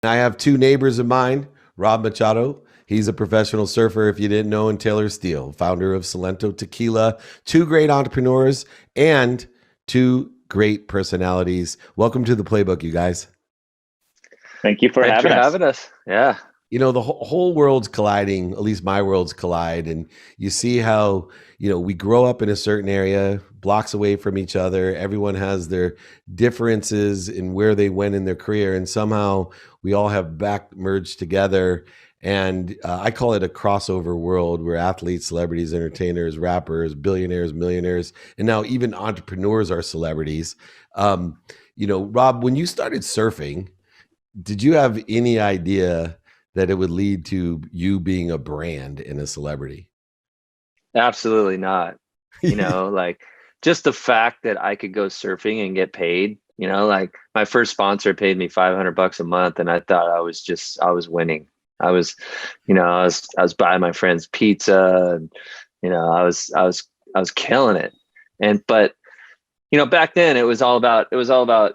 I have two neighbors of mine, Rob Machado. He's a professional surfer, if you didn't know, and Taylor Steele, founder of Salento Tequila. Two great entrepreneurs and two great personalities. Welcome to the Playbook, you guys. Thank you for Thanks for having us. having us. Yeah. You know, the whole world's colliding, at least my world's collide. And you see how, we grow up in a certain area, blocks away from each other. Everyone has their differences in where they went in their career. And somehow we all have back merged together. And I call it a crossover world where athletes, celebrities, entertainers, rappers, billionaires, millionaires, and now even entrepreneurs are celebrities. Rob, when you started surfing, did you have any idea that it would lead to you being a brand and a celebrity? Absolutely not. Like just the fact that I could go surfing and get paid, like my first sponsor paid me $500 a month. And I thought I was winning. I was buying my friends pizza and, I was killing it. But back then it was all about,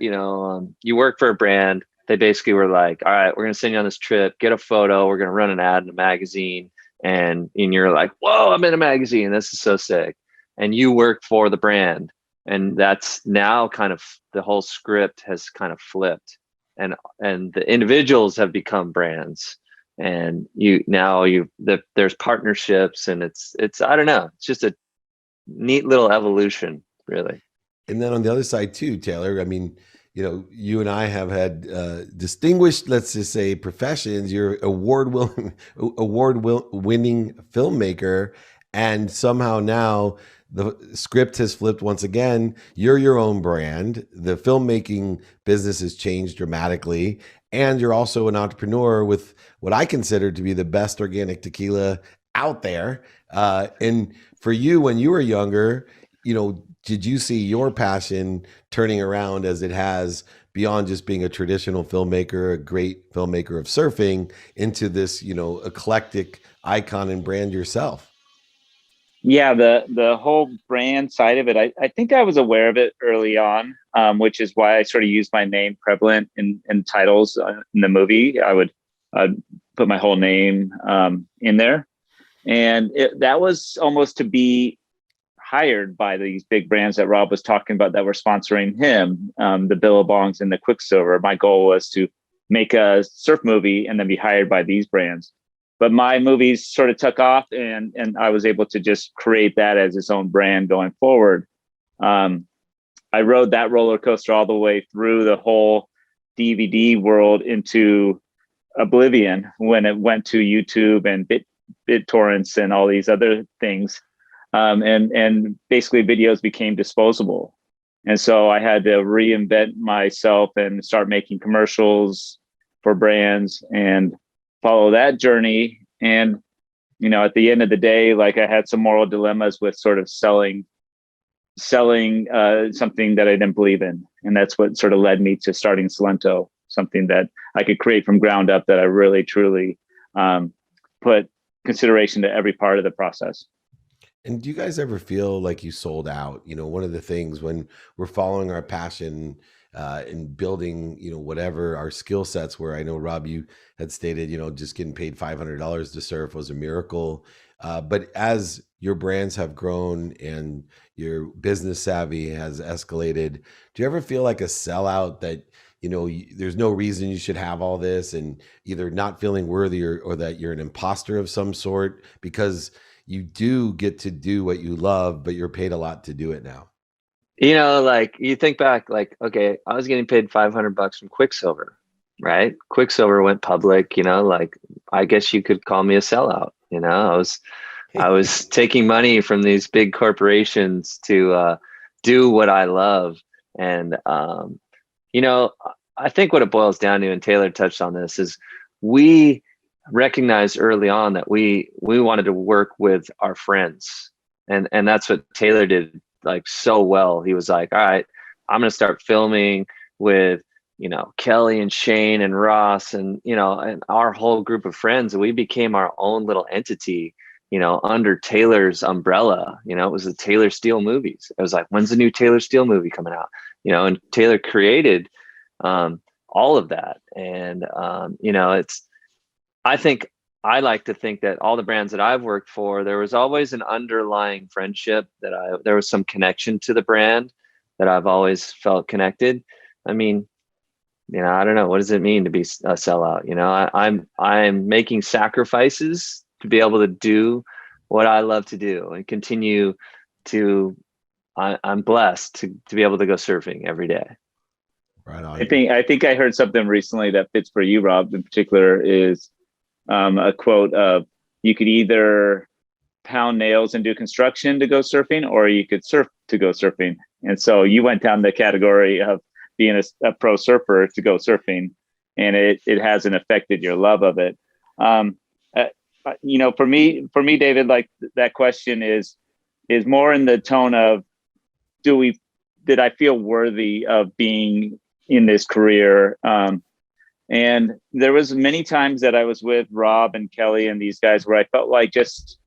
you work for a brand. They basically were like, all right, we're going to send you on this trip, get a photo. We're going to run an ad in a magazine. And you're like, whoa, I'm in a magazine. This is so sick. And you work for the brand. And that's now kind of the whole script has kind of flipped. And the individuals have become brands. And there's partnerships, and it's I don't know. It's just a neat little evolution, really. And then on the other side too, Taylor, I mean, you and I have had distinguished, let's just say, professions. You're award-winning filmmaker, and somehow now the script has flipped once again. You're your own brand. The filmmaking business has changed dramatically, and you're also an entrepreneur with what I consider to be the best organic tequila out there. And for you, when you were younger, did you see your passion turning around as it has beyond just being a traditional filmmaker, a great filmmaker of surfing, into this, eclectic icon and brand yourself? Yeah, the whole brand side of it, I think I was aware of it early on, which is why I sort of used my name prevalent in titles in the movie. I'd put my whole name in there. And that was almost to be hired by these big brands that Rob was talking about that were sponsoring him, the Billabongs and the Quicksilver. My goal was to make a surf movie and then be hired by these brands. But my movies sort of took off, and I was able to just create that as its own brand going forward. I rode that roller coaster all the way through the whole DVD world into oblivion when it went to YouTube and BitTorrents and all these other things. And basically videos became disposable. And so I had to reinvent myself and start making commercials for brands and follow that journey. And, at the end of the day, like I had some moral dilemmas with sort of selling something that I didn't believe in. And that's what sort of led me to starting Salento, something that I could create from ground up that I really, truly put consideration to every part of the process. And do you guys ever feel like you sold out? One of the things when we're following our passion and building, whatever our skill sets were. I know, Rob, you had stated, just getting paid $500 to surf was a miracle. But as your brands have grown and your business savvy has escalated, do you ever feel like a sellout that, there's no reason you should have all this, and either not feeling worthy or that you're an imposter of some sort because you do get to do what you love, but you're paid a lot to do it now? Like you think back, like, okay, I was getting paid $500 from Quicksilver, right? Quicksilver went public, like I guess you could call me a sellout. I was taking money from these big corporations to do what I love. And I think what it boils down to, and Taylor touched on this, is we recognized early on that we wanted to work with our friends, and that's what Taylor did like so well. He was like, all right, I'm going to start filming with Kelly and Shane and Ross and and our whole group of friends, and we became our own little entity under Taylor's umbrella. It was the Taylor Steele movies. It was like, when's the new Taylor Steele movie coming out? And Taylor created all of that. And, I like to think that all the brands that I've worked for, there was always an underlying friendship there was some connection to the brand that I've always felt connected. I mean, I don't know. What does it mean to be a sellout? I'm making sacrifices to be able to do what I love to do and continue to, I'm blessed to be able to go surfing every day. Right on. I think I heard something recently that fits for you, Rob, in particular, is a quote of, you could either pound nails and do construction to go surfing, or you could surf to go surfing. And so you went down the category of being a pro surfer to go surfing, and it hasn't affected your love of it. For me, David, like, that question is more in the tone of, did I feel worthy of being in this career? And there was many times that I was with Rob and Kelly and these guys where I felt like just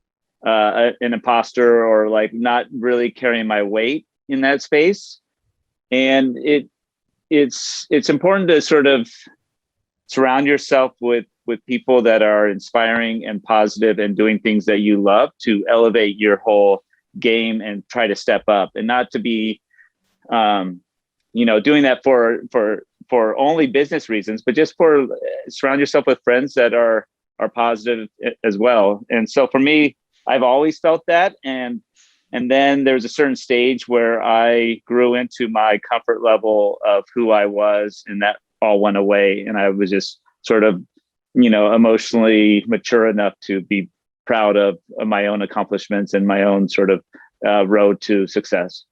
an imposter, or like not really carrying my weight in that space. And it's important to sort of surround yourself with people that are inspiring and positive and doing things that you love, to elevate your whole game and try to step up, and not to be doing that for only business reasons, but just for surround yourself with friends that are positive as well. And so for me, I've always felt that. And then there's a certain stage where I grew into my comfort level of who I was, and that all went away. And I was just sort of, emotionally mature enough to be proud of my own accomplishments and my own sort of road to success.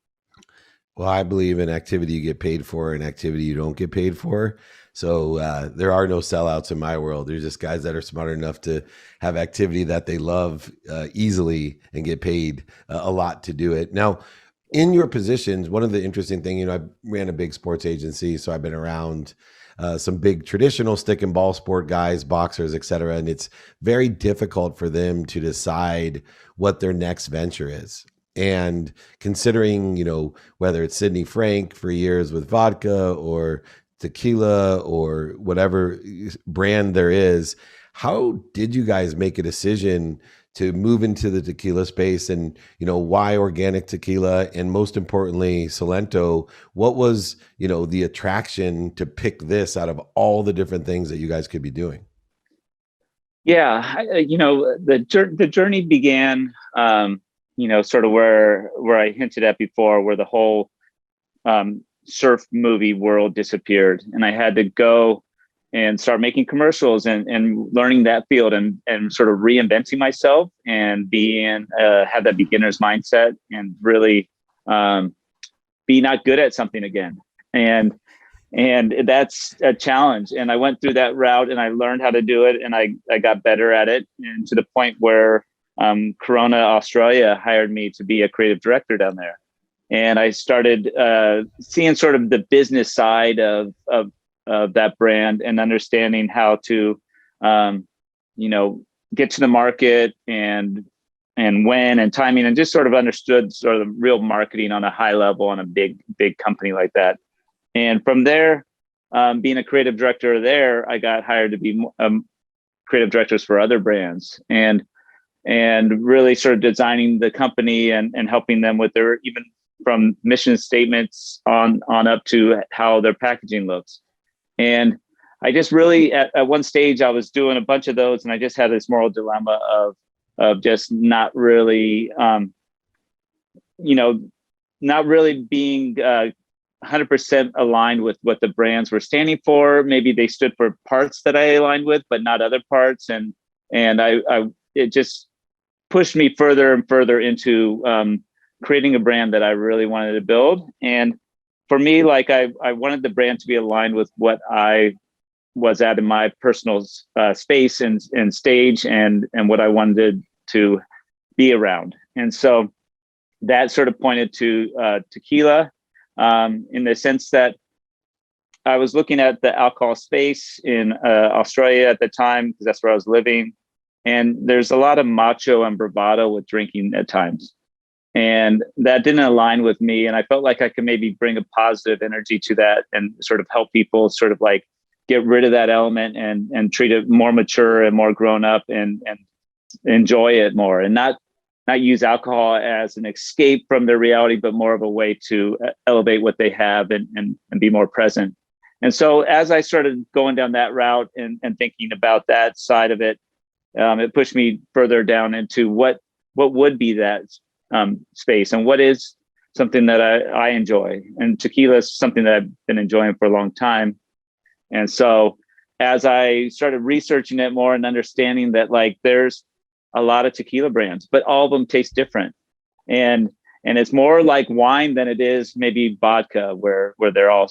Well, I believe in activity you get paid for and activity you don't get paid for. So there are no sellouts in my world. There's just guys that are smart enough to have activity that they love easily and get paid a lot to do it. Now, in your positions, one of the interesting things, I ran a big sports agency, so I've been around some big traditional stick and ball sport guys, boxers, et cetera. And it's very difficult for them to decide what their next venture is. And considering, whether it's Sidney Frank for years with vodka or tequila or whatever brand there is, how did you guys make a decision to move into the tequila space? And, why organic tequila? And most importantly, Solento, what was, the attraction to pick this out of all the different things that you guys could be doing? Yeah, the journey began, sort of where I hinted at before, where the whole surf movie world disappeared, and I had to go and start making commercials and learning that field and sort of reinventing myself and have that beginner's mindset and really be not good at something again. And that's a challenge. And I went through that route and I learned how to do it, and I got better at it, and to the point where Corona Australia hired me to be a creative director down there. And I started seeing sort of the business side of that brand and understanding how to, get to the market and when and timing, and just sort of understood sort of real marketing on a high level on a big company like that. And from there, being a creative director there, I got hired to be creative directors for other brands, and really sort of designing the company and helping them with their, even from mission statements on up to how their packaging looks. And I just really, at one stage, I was doing a bunch of those, and I just had this moral dilemma of just not really, not really being 100% aligned with what the brands were standing for. Maybe they stood for parts that I aligned with, but not other parts. And it just pushed me further and further into creating a brand that I really wanted to build. And for me, like I wanted the brand to be aligned with what I was at in my personal space and stage and what I wanted to be around. And so that sort of pointed to tequila in the sense that I was looking at the alcohol space in Australia at the time, because that's where I was living. And there's a lot of macho and bravado with drinking at times. And that didn't align with me. And I felt like I could maybe bring a positive energy to that and sort of help people sort of like get rid of that element and treat it more mature and more grown up and enjoy it more, and not use alcohol as an escape from their reality, but more of a way to elevate what they have and be more present. And so as I started going down that route and thinking about that side of it, it pushed me further down into what would be that space, and what is something that I enjoy. And tequila is something that I've been enjoying for a long time. And so as I started researching it more and understanding that, like, there's a lot of tequila brands, but all of them taste different. And it's more like wine than it is maybe vodka, where they're all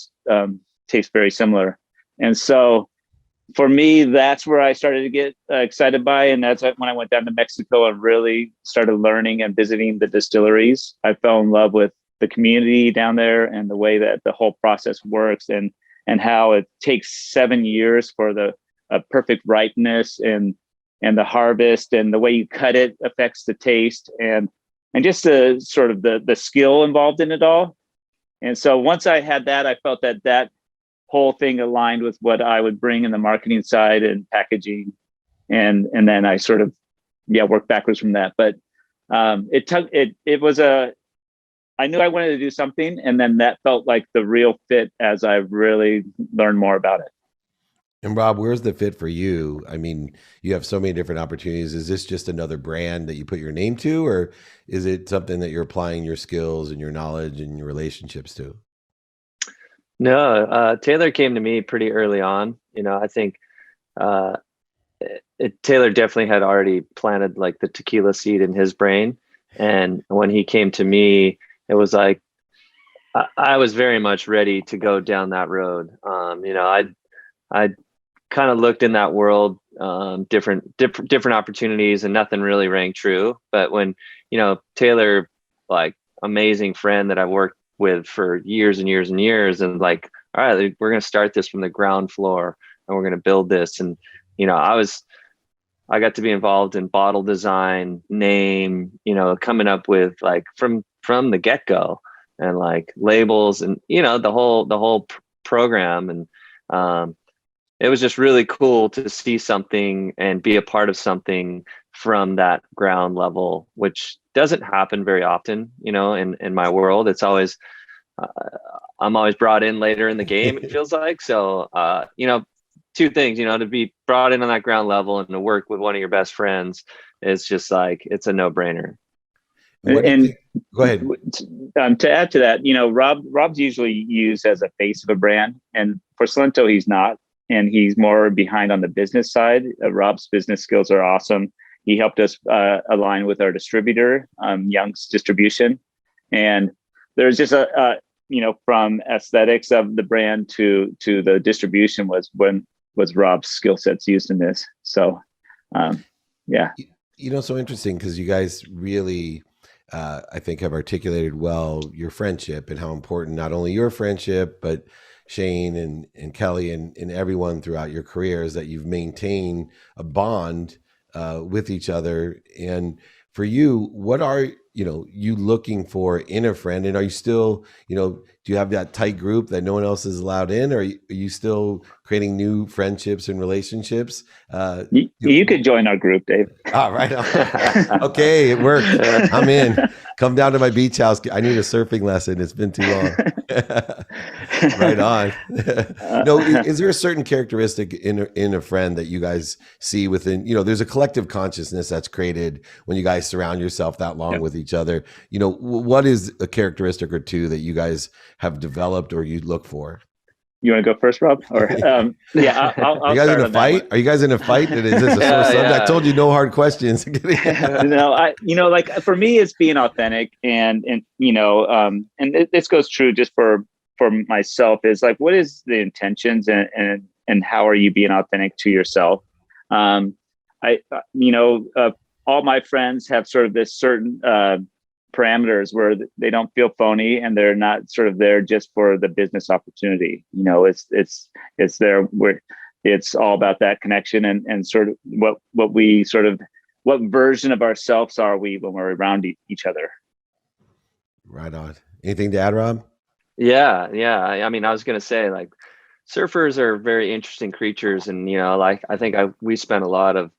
taste very similar. And so for me, that's where I started to get excited by. And that's when I went down to Mexico and really started learning and visiting the distilleries. I fell in love with the community down there and the way that the whole process works, and how it takes 7 years for the perfect ripeness and the harvest, and the way you cut it affects the taste, and just the sort of the skill involved in it all. And so once I had that, I felt that whole thing aligned with what I would bring in the marketing side and packaging. And then I sort of, worked backwards from that. But I knew I wanted to do something, and then that felt like the real fit as I really learned more about it. And Rob, where's the fit for you? I mean, you have so many different opportunities. Is this just another brand that you put your name to, or is it something that you're applying your skills and your knowledge and your relationships to? No, Taylor came to me pretty early on. I think Taylor definitely had already planted like the tequila seed in his brain. And when he came to me, it was like, I was very much ready to go down that road. I kind of looked in that world, different opportunities, and nothing really rang true. But when, Taylor, like, amazing friend that I've worked with for years and years and years, and like, all right, we're going to start this from the ground floor and we're going to build this. And, I got to be involved in bottle design, name, coming up with, like, from the get-go, and like labels and, the whole program. And, it was just really cool to see something and be a part of something from that ground level, which doesn't happen very often, in my world. It's always, I'm always brought in later in the game, it feels like. So, two things, to be brought in on that ground level and to work with one of your best friends is just like, it's a no-brainer. And go ahead. To add to that, Rob's usually used as a face of a brand, and for Salento, he's not. And he's more behind on the business side. Rob's business skills are awesome. He helped us align with our distributor, Young's Distribution. And there's just from aesthetics of the brand to the distribution was Rob's skill sets used in this. So, yeah. So interesting, because you guys really, I think, have articulated well your friendship and how important not only your friendship, but Shane and Kelly and everyone throughout your careers, that you've maintained a bond with each other. And for you, what are you looking for in a friend? And are you still, do you have that tight group that no one else is allowed in? Or are you still creating new friendships and relationships? You could join our group, Dave. Oh, right on. Okay, it worked. I'm in. Come down to my beach house. I need a surfing lesson. It's been too long. Right on. No, is there a certain characteristic in a friend that you guys see within, there's a collective consciousness that's created when you guys surround yourself that long with each other. What is a characteristic or two that you guys have developed or you look for? You want to go first, Rob? Or I'll Are you guys in a fight? Are you guys in a fight? Is this a sore subject? I told you no hard questions. No, like, for me, it's being authentic, and this goes true just for myself, is like, what is the intentions and how are you being authentic to yourself? All my friends have sort of this certain parameters where they don't feel phony, and they're not sort of there just for the business opportunity. It's there where it's all about that connection and sort of what version of ourselves are we when we're around each other. Right on. Anything to add, Rob? Yeah. I mean, I was going to say, like, surfers are very interesting creatures, and like I think we spent a lot of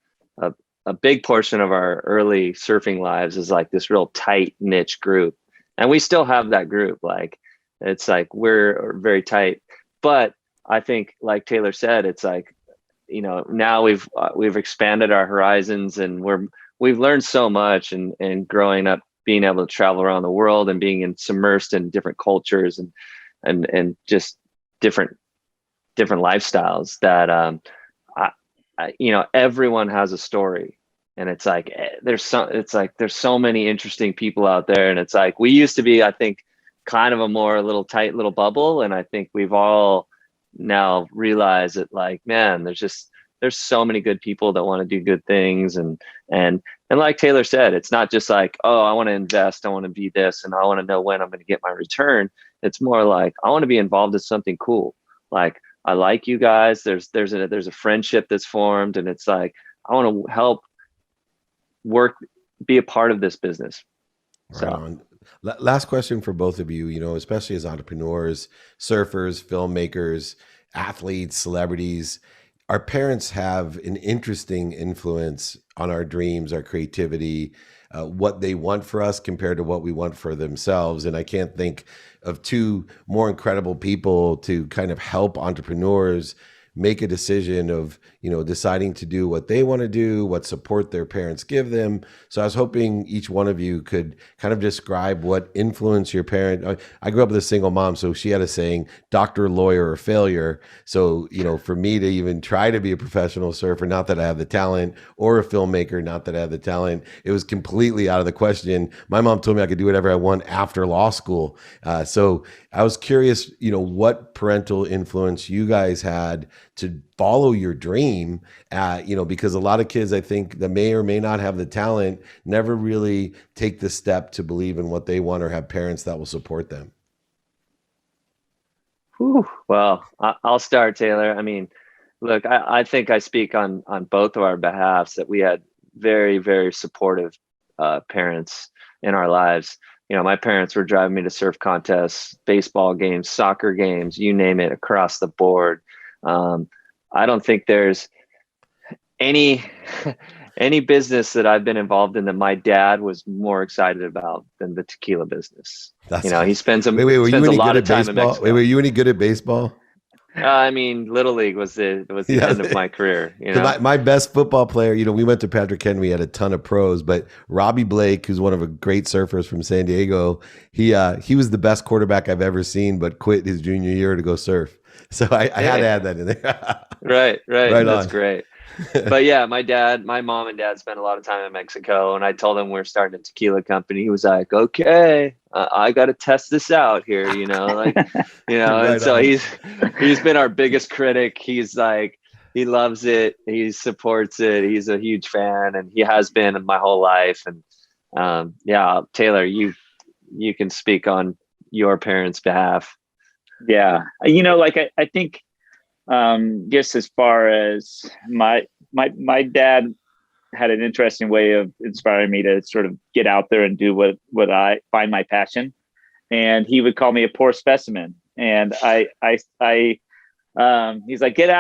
a big portion of our early surfing lives is like this real tight niche group, and we still have that group. Like it's like we're very tight, but I think like Taylor said, it's like now we've expanded our horizons, and we've learned so much, and growing up, being able to travel around the world and being submersed in different cultures and just different lifestyles that everyone has a story, and it's like there's so many interesting people out there, and it's like we used to be, I think, kind of a more little tight little bubble, and I think we've all now realized that, like, man, there's so many good people that want to do good things, and like Taylor said, it's not just like, oh, I want to invest, I want to be this, and I want to know when I'm going to get my return. It's more like I want to be involved in something cool. Like, I like you guys. There's a friendship that's formed, and it's like I want to help be a part of this business. Right on. Last question for both of you, especially as entrepreneurs, surfers, filmmakers, athletes, celebrities. Our parents have an interesting influence on our dreams, our creativity, what they want for us compared to what we want for themselves. And I can't think of two more incredible people to kind of help entrepreneurs make a decision of, deciding to do what they want to do, what support their parents give them. So I was hoping each one of you could kind of describe what influence your parent. I grew up with a single mom, so she had a saying, doctor, lawyer, or failure. So, for me to even try to be a professional surfer, not that I have the talent, or a filmmaker, not that I have the talent, it was completely out of the question. My mom told me I could do whatever I want after law school. So I was curious, what parental influence you guys had to follow your dream, because a lot of kids, I think, that may or may not have the talent, never really take the step to believe in what they want or have parents that will support them. Whew. Well, I'll start, Taylor. I mean, look, I think I speak on both of our behalfs that we had very, very supportive parents in our lives. My parents were driving me to surf contests, baseball games, soccer games, you name it, across the board. I don't think there's any business that I've been involved in that my dad was more excited about than the tequila business. He spends a lot of time in Mexico. Wait, were you any good at baseball? I mean, Little League was the end of my career. My best football player, we went to Patrick Henry, had a ton of pros, but Robbie Blake, who's one of the great surfers from San Diego, he was the best quarterback I've ever seen, but quit his junior year to go surf. So I had to add that in there. Right. That's great. But yeah, my mom and dad spent a lot of time in Mexico, and I told him we're starting a tequila company. He was like, okay, I got to test this out here, right and so on. he's been our biggest critic. He's like, he loves it. He supports it. He's a huge fan, and he has been my whole life. And yeah, Taylor, you can speak on your parents' behalf. Yeah. I think, just as far as my dad had an interesting way of inspiring me to sort of get out there and do what I find my passion. And he would call me a poor specimen. And he's like, get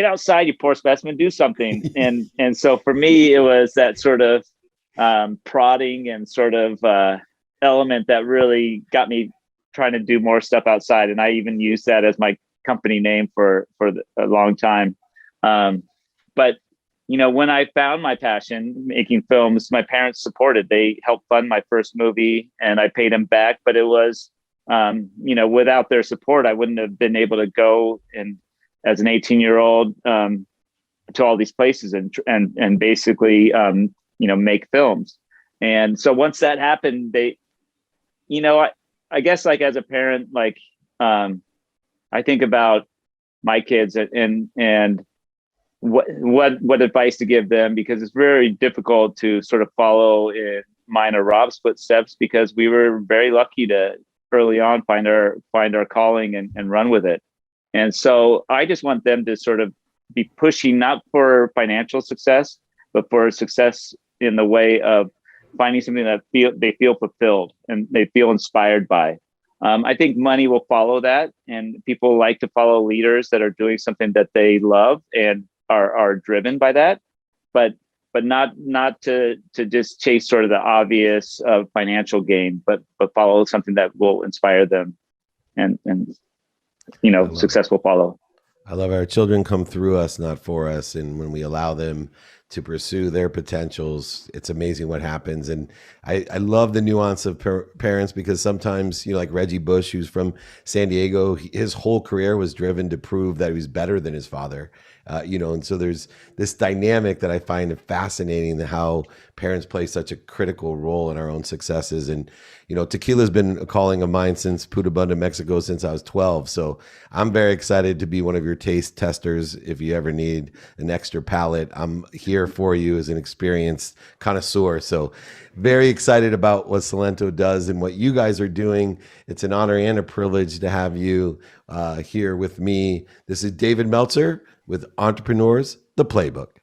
outside, you poor specimen, do something. and so for me, it was that sort of prodding and sort of element that really got me trying to do more stuff outside. And I even used that as my company name for a long time. But when I found my passion making films, my parents supported. They helped fund my first movie, and I paid them back. But it was, without their support, I wouldn't have been able to go and as an 18-year-old to all these places and basically make films. And so once that happened, I guess, like, as a parent, like, I think about my kids and what advice to give them, because it's very difficult to sort of follow in mine or Rob's footsteps, because we were very lucky to early on find our calling and run with it. And so I just want them to sort of be pushing, not for financial success, but for success in the way of finding something that they feel fulfilled and they feel inspired by. I think money will follow that, and people like to follow leaders that are doing something that they love and are driven by that, but not to just chase sort of the obvious financial gain, but follow something that will inspire them, and success will follow. I love our children come through us, not for us. And when we allow them to pursue their potentials, it's amazing what happens. And I love the nuance of parents, because sometimes, like Reggie Bush, who's from San Diego, his whole career was driven to prove that he was better than his father. And so there's this dynamic that I find fascinating, how parents play such a critical role in our own successes. And, tequila's been a calling of mine since Putabunda, Mexico, since I was 12. So I'm very excited to be one of your taste testers. If you ever need an extra palate, I'm here for you as an experienced connoisseur. So very excited about what Salento does and what you guys are doing. It's an honor and a privilege to have you here with me. This is David Meltzer with Entrepreneurs, the Playbook.